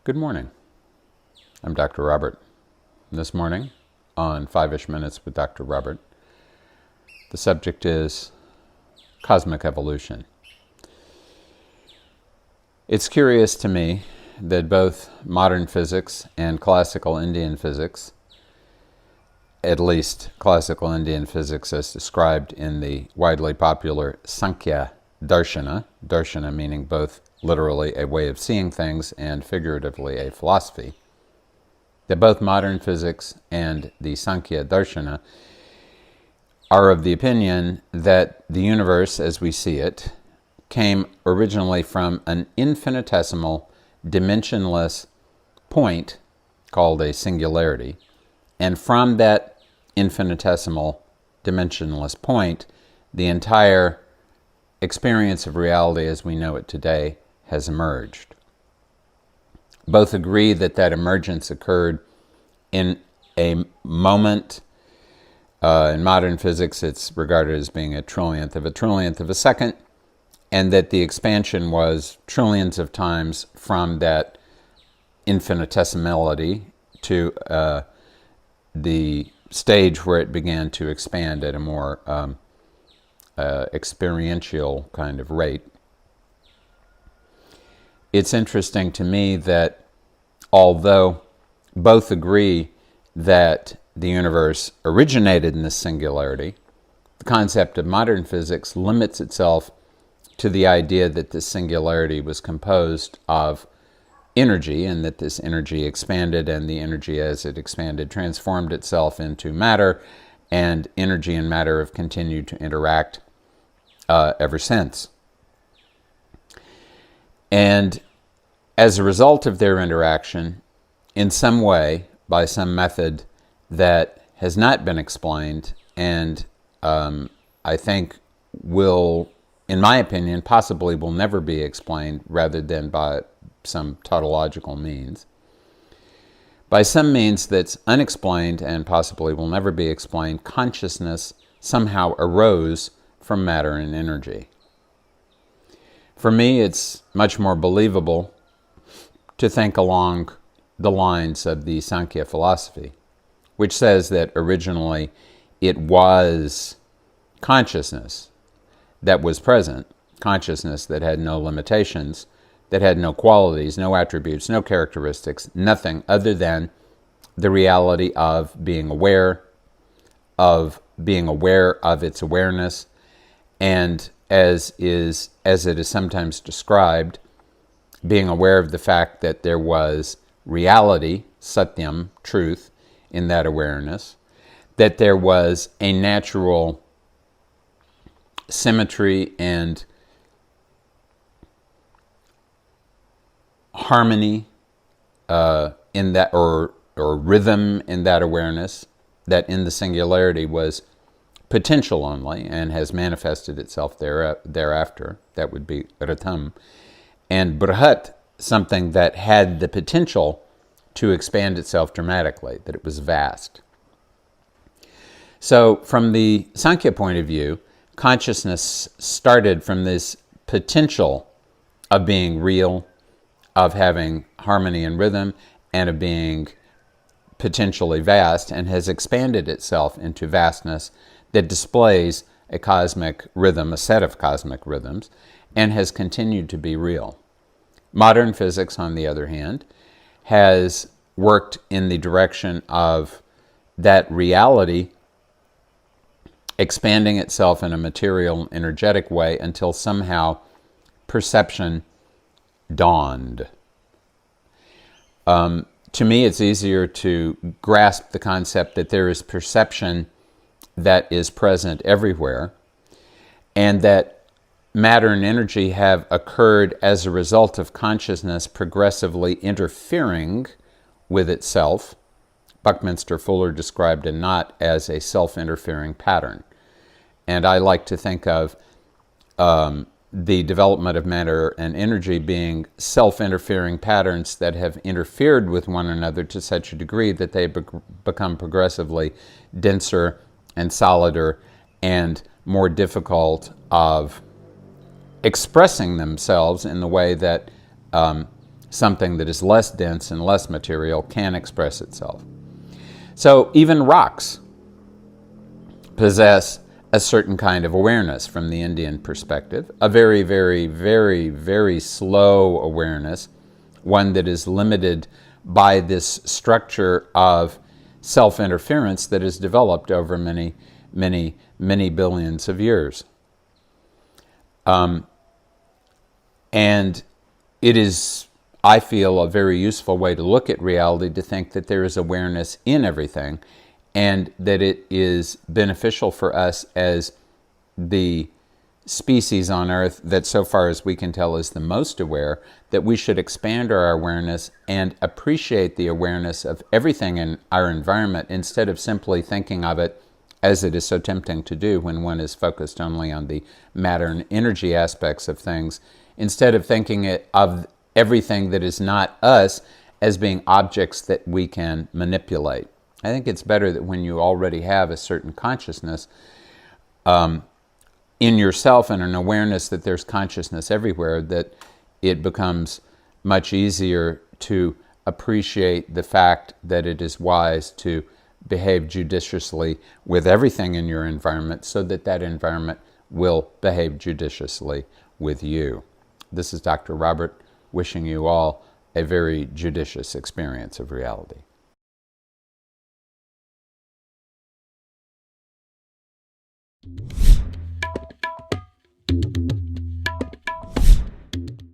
Good morning. I'm Dr. Robert. This morning, on 5-ish Minutes with Dr. Robert, the subject is cosmic evolution. It's curious to me that both modern physics and classical Indian physics, at least classical Indian physics as described in the widely popular Sankhya Darshana, darshana meaning both literally a way of seeing things and figuratively a philosophy, that both modern physics and the Sankhya Darshana are of the opinion that the universe as we see it came originally from an infinitesimal, dimensionless point called a singularity, and from that infinitesimal, dimensionless point, the entire experience of reality as we know it today has emerged. Both agree that that emergence occurred in a moment. In modern physics, it's regarded as being a trillionth of a second, and that the expansion was trillions of times from that infinitesimality to the stage where it began to expand at a more experiential kind of rate. It's interesting to me that although both agree that the universe originated in this singularity, the concept of modern physics limits itself to the idea that this singularity was composed of energy and that this energy expanded, and the energy as it expanded transformed itself into matter, and energy and matter have continued to interact ever since. And as a result of their interaction, in some way, by some method that has not been explained, and I think will, in my opinion, possibly will never be explained rather than by some tautological means, by some means that's unexplained and possibly will never be explained, consciousness somehow arose from matter and energy. For me, it's much more believable to think along the lines of the Sankhya philosophy, which says that originally it was consciousness that was present, consciousness that had no limitations, that had no qualities, no attributes, no characteristics, nothing other than the reality of being aware of its awareness, and as it is sometimes described, being aware of the fact that there was reality, satyam, truth, in that awareness, that there was a natural symmetry and harmony in that, or rhythm in that awareness, that in the singularity was potential only and has manifested itself thereafter. That would be ratam. And Brihat, something that had the potential to expand itself dramatically, that it was vast. So from the Sankhya point of view, consciousness started from this potential of being real, of having harmony and rhythm, and of being potentially vast, and has expanded itself into vastness that displays a cosmic rhythm, a set of cosmic rhythms, and has continued to be real. Modern physics, on the other hand, has worked in the direction of that reality expanding itself in a material, energetic way until somehow perception dawned. To me, it's easier to grasp the concept that there is perception that is present everywhere, and that matter and energy have occurred as a result of consciousness progressively interfering with itself. Buckminster Fuller described a knot as a self-interfering pattern. And I like to think of the development of matter and energy being self-interfering patterns that have interfered with one another to such a degree that they become progressively denser and solider and more difficult of expressing themselves in the way that something that is less dense and less material can express itself. So even rocks possess a certain kind of awareness from the Indian perspective, a very, very, very, very slow awareness, one that is limited by this structure of self-interference that has developed over many, many, many billions of years. And it is, I feel, a very useful way to look at reality to think that there is awareness in everything, and that it is beneficial for us as the species on Earth that, so far as we can tell, is the most aware, that we should expand our awareness and appreciate the awareness of everything in our environment instead of simply thinking of it, as it is so tempting to do when one is focused only on the matter and energy aspects of things, instead of thinking of everything that is not us as being objects that we can manipulate. I think it's better that when you already have a certain consciousness in yourself and an awareness that there's consciousness everywhere, that it becomes much easier to appreciate the fact that it is wise to behave judiciously with everything in your environment so that that environment will behave judiciously with you. This is Dr. Robert, wishing you all a very judicious experience of reality.